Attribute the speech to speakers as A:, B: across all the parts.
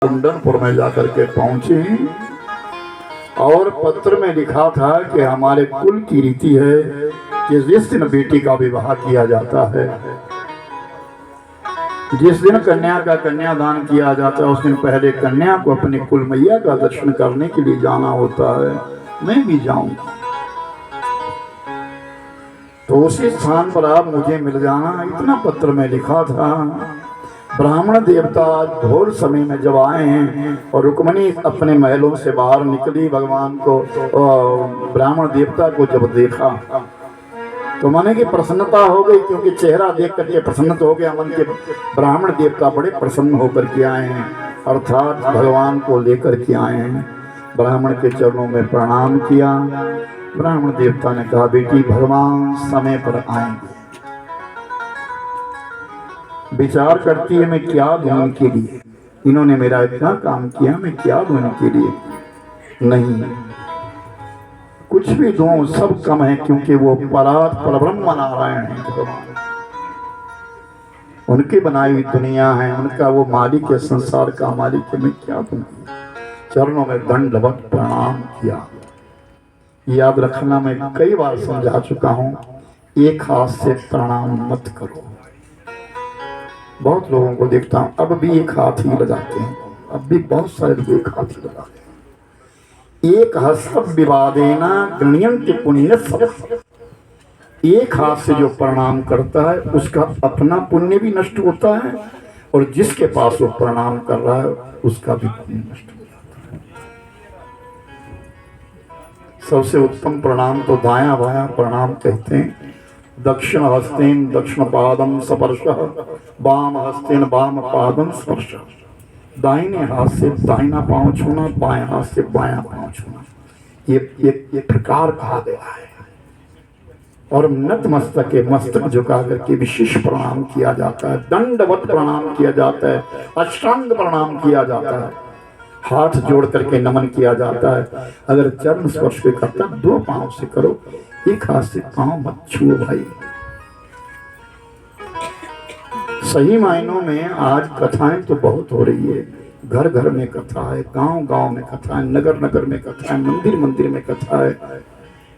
A: कुंडनपुर में जाकर के पहुंची और पत्र में लिखा था कि हमारे कुल की रीति है कि जिस दिन बेटी का विवाह किया जाता है, जिस दिन कन्या का कन्यादान किया जाता है, उस दिन पहले कन्या को अपने कुल मैया का दर्शन करने के लिए जाना होता है। मैं भी जाऊंगा तो उसी स्थान पर आप मुझे मिल जाना, इतना पत्र में लिखा था। ब्राह्मण देवता भोर समय में जब आए हैं और रुक्मिणी अपने महलों से बाहर निकली, भगवान को ब्राह्मण देवता को जब देखा तो मन की प्रसन्नता हो गई, क्योंकि चेहरा देख करके प्रसन्न हो गया मन के। ब्राह्मण देवता बड़े प्रसन्न होकर के आए हैं, अर्थात भगवान को लेकर के आए हैं। ब्राह्मण के चरणों में प्रणाम किया। ब्राह्मण देवता ने कहा, बेटी भगवान समय पर आएंगे। विचार करती है, मैं क्या दूं उनके लिए, इन्होंने मेरा इतना काम किया, मैं क्या दूं इनके लिए। नहीं, कुछ भी दूं सब कम है, क्योंकि वो परात परब्रह्म नारायण है भगवान। उनकी बनाई हुई दुनिया है, उनका वो मालिक है, संसार का मालिक है, मैं क्या दूं। चरणों में दंडवत प्रणाम किया। याद रखना, मैं कई बार समझा चुका हूं, एक हाथ से प्रणाम मत करो। बहुत लोगों को देखता हूं अब भी एक हाथ ही लगाते हैं, अब भी बहुत सारे लोग एक हाथ ही लगाते हैं। एक हस्त विवादेना गण्यन्ति पुण्य सब। एक हाथ से जो प्रणाम करता है उसका अपना पुण्य भी नष्ट होता है, और जिसके पास वो प्रणाम कर रहा है उसका भी पुण्य नष्ट हो जाता है। सबसे उत्तम प्रणाम तो दायां बायां प्रणाम कहते हैं। दक्षिण हस्तेन दक्षिण पादम स्पर्श, वाम हस्तेन वाम पादम स्पर्श। दाहिने हाथ से दाहिना पांव छूना, बाएं हाथ से बायां पांव छूना, ये प्रकार कहा गया है। और नतमस्तक के मस्तक झुका करके विशेष प्रणाम किया जाता है, दंडवत प्रणाम किया जाता है, अष्टांग प्रणाम किया जाता है, हाथ जोड़ करके नमन किया जाता है। अगर चरण स्पर्श को करता दो पांव से करो, एक हाथ से पांव मत छुओ भाई। सही मायनों में आज कथाएं तो बहुत हो रही है, घर घर में कथा है, गांव गांव में कथा है, नगर नगर में कथा है, मंदिर मंदिर में कथा है,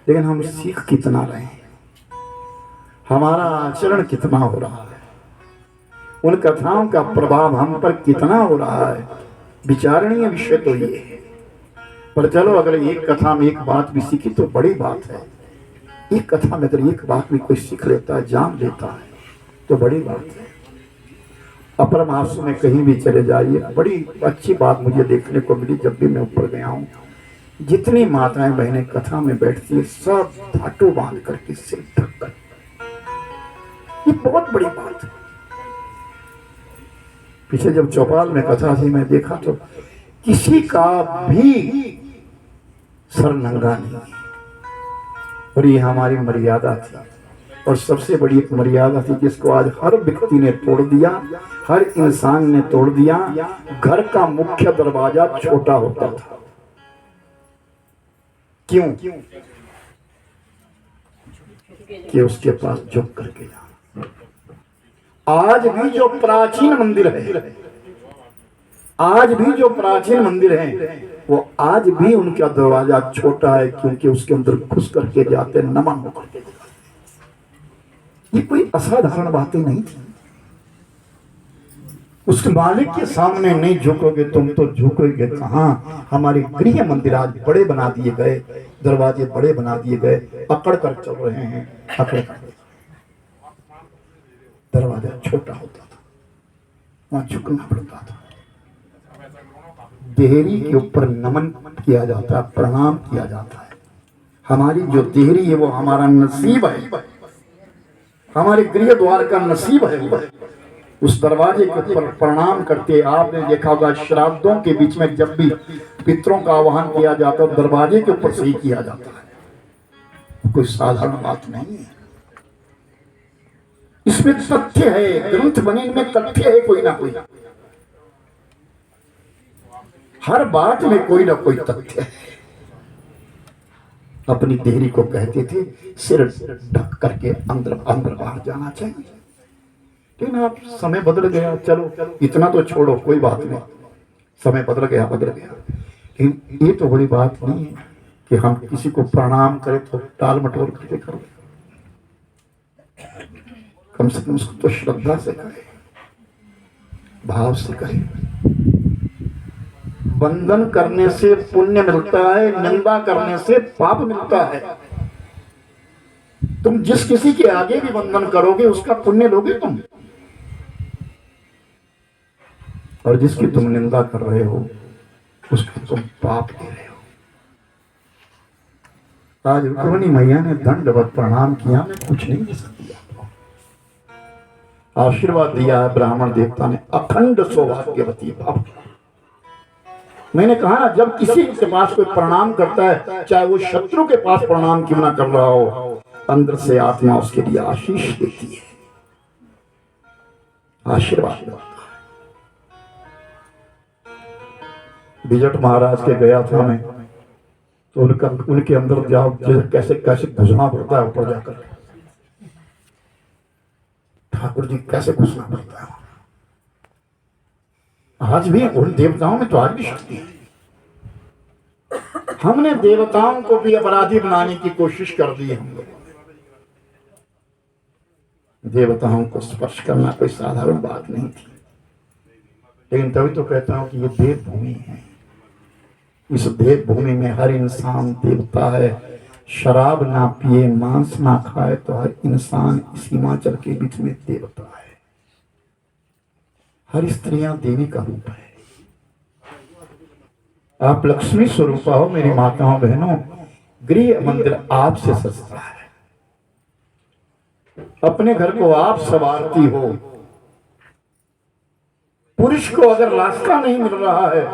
A: लेकिन हम सीख कितना रहे हैं, हमारा आचरण कितना हो रहा है, उन कथाओं का प्रभाव हम पर कितना हो रहा है, विचारणीय विषय तो ये है। पर चलो, अगर एक कथा में एक बात भी सीखी तो बड़ी बात है। एक कथा में अगर एक बात भी कोई सीख लेता है, जान लेता है, तो बड़ी बात है। अपरमार्श में कहीं भी चले जाइए, बड़ी अच्छी बात मुझे देखने को मिली जब भी मैं ऊपर गया हूँ। जितनी माताएं बहनें कथा में बैठती है, सब धाटू बांध करके सिर ढक कर, ये बहुत बड़ी बात है। पीछे जब चौपाल में कथा थी, मैं देखा तो किसी का भी सर नंगा नहीं, और ये हमारी मर्यादा थी। और सबसे बड़ी एक मर्यादा थी जिसको आज हर व्यक्ति ने तोड़ दिया, हर इंसान ने तोड़ दिया। घर का मुख्य दरवाजा छोटा होता था। क्यों? कि उसके पास झुक करके जाना। आज भी जो प्राचीन मंदिर है, आज भी जो प्राचीन मंदिर है, वो आज भी उनका दरवाजा छोटा है, क्योंकि उसके अंदर घुस करके जाते, नमन होकर के जाते। ये कोई असाधारण बातें नहीं थी। उस मालिक के सामने नहीं झुकोगे तुम तो झुकोगे कहाँ। हमारे गृह मंदिर आज बड़े बना दिए गए, दरवाजे बड़े बना दिए गए, अकड़ कर चल रहे हैं, अकड़ कर। दरवाजा छोटा होता था, वहां झुकना पड़ता था। देहरी के ऊपर नमन किया जाता है, प्रणाम किया जाता है। हमारी जो देहरी है वो हमारा नसीब है, हमारे गृह द्वार का नसीब है वो। उस दरवाजे के ऊपर प्रणाम करते, आपने देखा होगा श्राद्धों के बीच में जब भी पितरों का आह्वान किया जाता है, दरवाजे के ऊपर से ही किया जाता है। कोई साधारण बात नहीं है, इसमें तथ्य है, ग्रंथ बने इनमें तथ्य है कोई ना कोई। हर बात में कोई ना कोई तथ्य है। अपनी देहरी को कहते थे सिर ढक करके अंदर अंदर बाहर जाना चाहिए, लेकिन अब समय बदल गया। चलो इतना तो छोड़ो, कोई बात नहीं। समय बदल गया लेकिन ये तो बड़ी बात नहीं है कि हम किसी को प्रणाम करें तो टाल मटोल करके करो। कम से कम उसको तो श्रद्धा से करें, भाव से करें। वंदन करने से पुण्य मिलता है, निंदा करने से पाप मिलता है। तुम जिस किसी के आगे भी वंदन करोगे उसका पुण्य लोगे तुम, और जिसकी तुम निंदा कर रहे हो उसका तुम पाप दे रहे हो। आज रुक्मिणी मैया ने दंडवत प्रणाम किया, मैं कुछ नहीं दे सकती आपको। आशीर्वाद दिया है ब्राह्मण देवता ने, अखंड सौभाग्यवती भाव। मैंने कहा ना, जब किसी के पास कोई प्रणाम करता है, चाहे वो शत्रु के पास प्रणाम क्यों ना कर रहा हो, अंदर से आत्मा उसके लिए आशीष देती है, आशीर्वाद देता है। बिजट महाराज के गया था मैं, तो उनके अंदर जाओ कैसे कैसे घुसना पड़ता है ऊपर जाकर। ठाकुर जी कैसे घुसना पड़ता है। आज भी उन देवताओं में तो आज भी शक्ति है। हमने देवताओं को भी अपराधी बनाने की कोशिश कर दी है। हम लोग देवताओं को स्पर्श करना कोई साधारण बात नहीं थी, लेकिन तभी तो कहता हूं कि ये देवभूमि है। इस देवभूमि में हर इंसान देवता है। शराब ना पिए, मांस ना खाए तो हर इंसान इस हिमाचल के बीच में देवता है। हर स्त्रियां देवी का रूप है। आप लक्ष्मी स्वरूपा हो मेरी माताओं बहनों। गृह मंदिर आपसे सजता है, अपने घर को आप संवारती हो। पुरुष को अगर रास्ता नहीं मिल रहा है,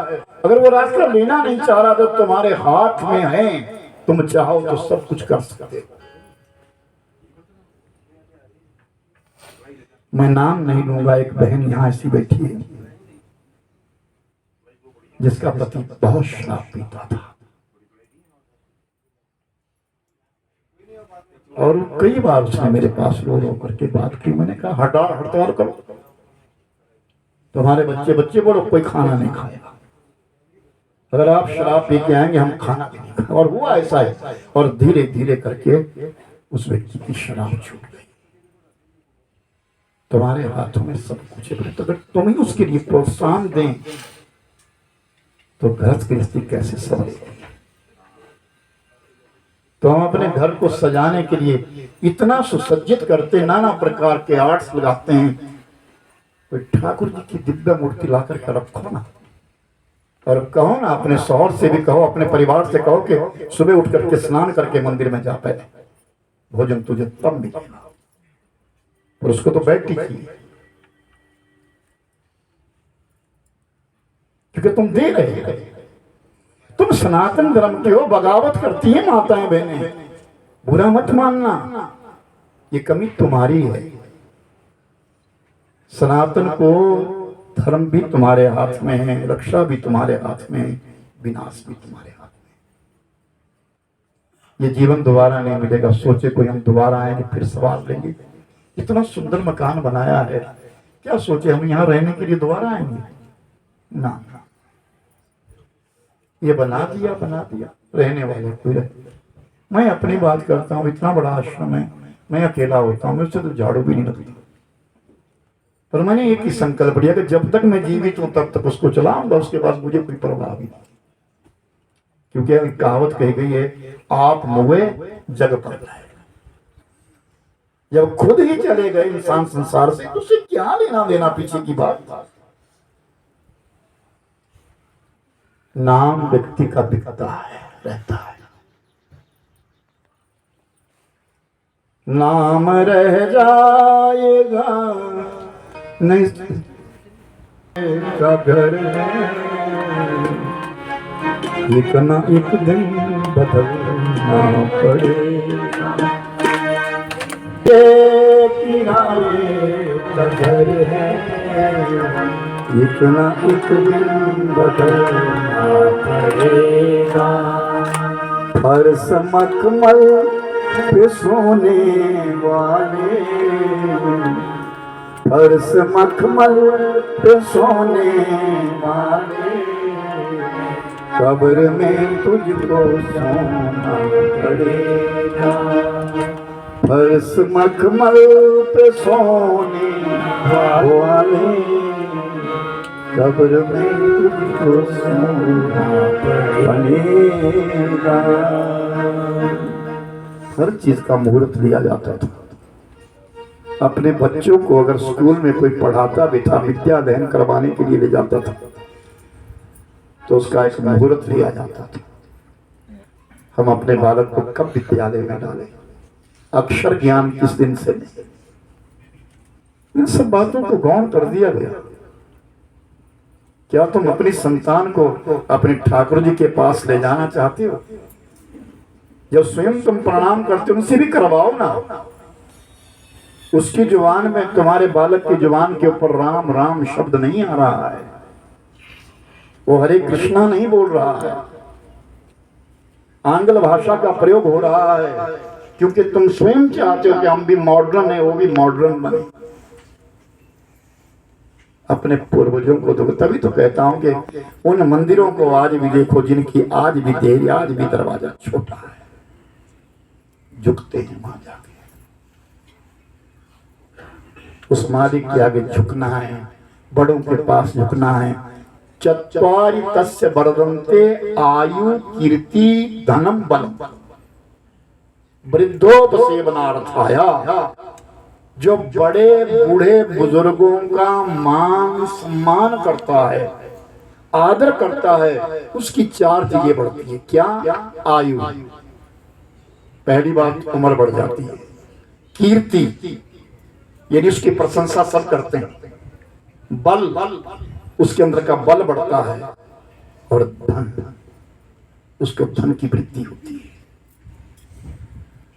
A: अगर वो रास्ता लेना नहीं चाह रहा, तो तुम्हारे हाथ में है, तुम चाहो तो सब कुछ कर सकते हो। मैं नाम नहीं लूंगा, एक बहन यहां ऐसी बैठी है जिसका पति बहुत शराब पीता था, और कई बार उसने मेरे पास रो रो करके बात की। मैंने कहा हड़ताल करो, तुम्हारे बच्चे बोलो कोई खाना नहीं खाएगा, अगर आप शराब पी के आएंगे हम खाना भी नहीं खाएंगे। और हुआ ऐसा है, और धीरे धीरे करके उस व्यक्ति की शराब छूट गई। तुम्हारे हाथों में सब कुछ है, तो अगर तुम ही उसके लिए प्रोत्साहन दें तो घर गृहस्थी कैसे संभलेगी। तो हम अपने घर को सजाने के लिए इतना सुसज्जित करते, नाना प्रकार के आर्ट्स लगाते हैं। कोई ठाकुर जी की दिव्य मूर्ति ला करके रखो ना, और कहो ना, अपने शौहर से भी कहो, अपने परिवार से कहो कि सुबह उठ करके स्नान करके मंदिर में जा पाए, भोजन तुझे तब मिलेगा। और उसको तो बैठी थी, क्योंकि तुम दे रहे हो। तुम सनातन धर्म के हो, बगावत करती है माताएं बहनें, बुरा मत मानना, ये कमी तुम्हारी है। सनातन को धर्म भी तुम्हारे हाथ में है, रक्षा भी तुम्हारे हाथ में है, विनाश भी तुम्हारे हाथ में। ये जीवन दोबारा नहीं मिलेगा। सोचे कोई हम दोबारा आएंगे फिर सवाल लेंगे। इतना सुंदर मकान बनाया है, क्या सोचे हम यहाँ रहने के लिए दोबारा आएंगे? ना, ये बना दिया रहने वाले कोई रहे। मैं अपनी बात करता हूँ, इतना बड़ा आश्रम है, मैं अकेला होता हूँ, मुझसे तो झाड़ू भी नहीं लगती। पर मैंने एक ही संकल्प लिया कि जब तक मैं जीवित हूं तब तक उसको चलाऊंगा, उसके बाद मुझे कोई परवाह भी नहीं। क्योंकि कहावत कही गई है, आप मुए जग पर जाए। जब खुद ही चले गए इंसान संसार से, तो उसे क्या लेना देना पीछे की बात। नाम व्यक्ति का बिकता है, रहता है। नाम रह जाएगा नहीं का घर है, एक ना एक दिन बदलना पड़ेगा। किनारे का घर है, एक ना एक दिन बदलना पड़ेगा। फर्श मखमल पे सोने वाले, फर्श मखमल पे सोने वाले, कब्र में तुझको सोना पड़ेगा, फर्श मखमल पे सोने वाले, कब्र में तुझको सोना पड़ेगा। हर चीज का मुहूर्त लिया जाता था। अपने बच्चों को अगर स्कूल में कोई पढ़ाता भी था, विद्याध्ययन करवाने के लिए ले जाता था, तो उसका एक मुहूर्त लिया जाता था। हम अपने बालक को कब विद्यालय में डालें, अक्षर ज्ञान किस दिन से नहीं, इन सब बातों को गौण कर दिया गया। क्या तुम अपनी संतान को अपने ठाकुर जी के पास ले जाना चाहते हो? जब स्वयं तुम प्रणाम करते हो उनसे भी करवाओ ना। उसकी जुबान में, तुम्हारे बालक की जुबान के ऊपर राम राम शब्द नहीं आ रहा है, वो हरे कृष्णा नहीं बोल रहा है, आंग्ल भाषा का प्रयोग हो रहा है, क्योंकि तुम स्वयं चाहते हो कि हम भी मॉडर्न है, वो भी मॉडर्न बने। अपने पूर्वजों को तो तभी तो कहता हूं कि उन मंदिरों को आज भी देखो जिनकी आज भी देरी, आज भी दरवाजा छोटा है, झुकते हैं वहां जाके। उस मालिक के आगे झुकना है, बड़ों के पास झुकना है। चत्वारि तस्य वर्धन्ते आयु कीर्ति धनम बलम, वृद्धोपसेवनार्थाया। जो बड़े बूढ़े बुजुर्गों का मान सम्मान करता है, आदर करता है, उसकी चार चीजें बढ़ती है। क्या? आयु, पहली बात उम्र बढ़ जाती है। कीर्ति, यानी उसकी प्रशंसा सब करते हैं। बल, उसके अंदर का बल बढ़ता है। और धन, उसको धन की वृद्धि होती है।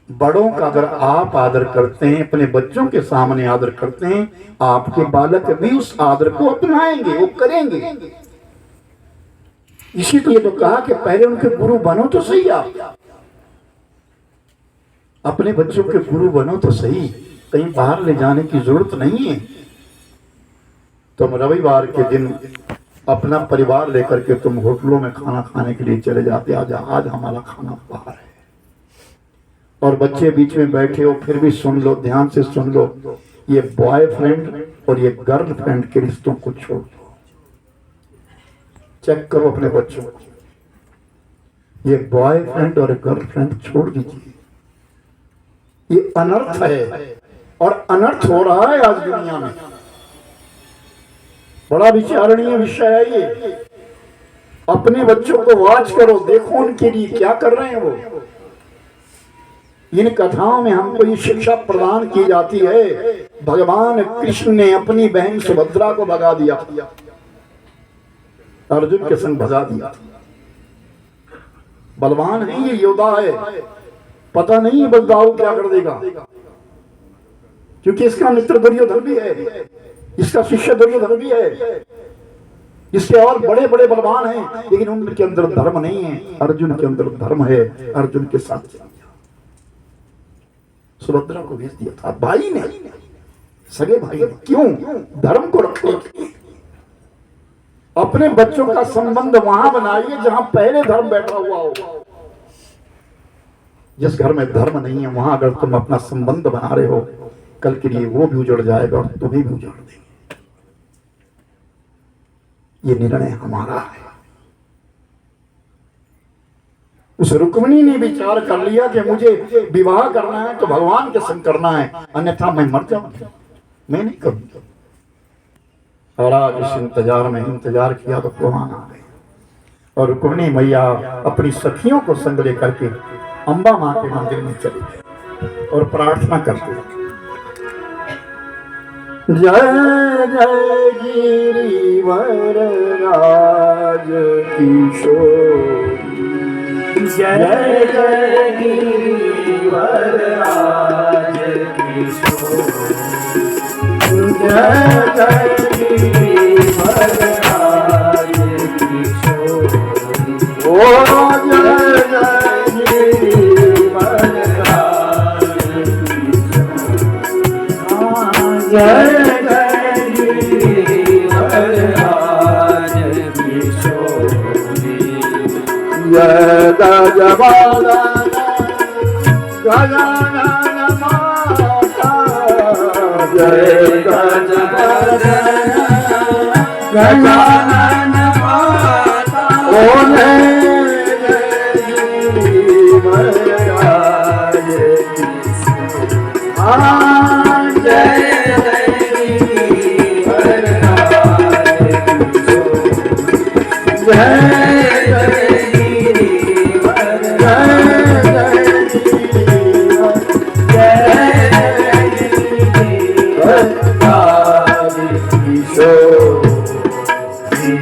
A: बड़ों का अगर आप आदर करते हैं, अपने बच्चों के सामने आदर करते हैं, आपके बालक भी उस आदर को अपनाएंगे, वो करेंगे। इसीलिए तो कहा कि पहले उनके गुरु बनो तो सही। आप अपने बच्चों के गुरु बनो तो सही, कहीं बाहर ले जाने की जरूरत नहीं है। तुम रविवार के दिन अपना परिवार लेकर के तुम होटलों में खाना खाने के लिए चले जाते, आज हमारा खाना बाहर है, और बच्चे बीच में बैठे हो, फिर भी सुन लो, ध्यान से सुन लो, ये बॉयफ्रेंड और ये गर्लफ्रेंड के रिश्तों को छोड़ दो। चेक करो अपने बच्चों को, ये बॉयफ्रेंड और गर्लफ्रेंड छोड़ दीजिए। ये अनर्थ है, और अनर्थ हो रहा है आज दुनिया में। बड़ा विचारणीय विषय है ये। अपने बच्चों को वॉच करो, देखो उनके लिए क्या कर रहे हैं वो। इन कथाओं में हमको ये शिक्षा प्रदान की जाती है, भगवान कृष्ण ने अपनी बहन सुभद्रा को भगा दिया, अर्जुन के संग भगा दिया। बलवान है ये, योद्धा है, पता नहीं बदलाव क्या कर देगा, क्योंकि इसका मित्र दुर्योधन भी है, इसका शिष्य दुर्योधन भी है, इसके और बड़े बड़े बलवान हैं, लेकिन उनके अंदर धर्म नहीं है। अर्जुन के अंदर धर्म है, अर्जुन के साथ सुभद्रा को भेज दिया था भाई ने, सगे भाई ने। क्यों? धर्म को रखो। अपने बच्चों का संबंध वहां बनाइए जहां पहले धर्म बैठा हुआ हो। जिस घर में धर्म नहीं है, वहां अगर तुम अपना संबंध बना रहे हो, कल के लिए वो भी उजड़ जाएगा और तुम्हें भी उजाड़ देंगे। ये निर्णय हमारा है। उस रुक्मिणी ने विचार कर लिया कि मुझे विवाह करना है तो भगवान के संग करना है, अन्यथा मैं मर जाऊंगा, मैं नहीं करूंगा। और आज इस इंतजार किया तो भगवान आ गए, और रुक्मिणी मैया अपनी सखियों को संग लेकर के अंबा मां के मंदिर में चली गई और प्रार्थना करते, जय जय गिरिवर राज किशोरी, जय जय गिरिवर राज किशोरी, जय जय गिरिवर राज किशोरी, ओ जय जय गिरिवर राज किशोरी, जय जय गिरिवर राज किशोरी। जय गजवादन गजानन माता जय गजवादन गजानन माता ओने जय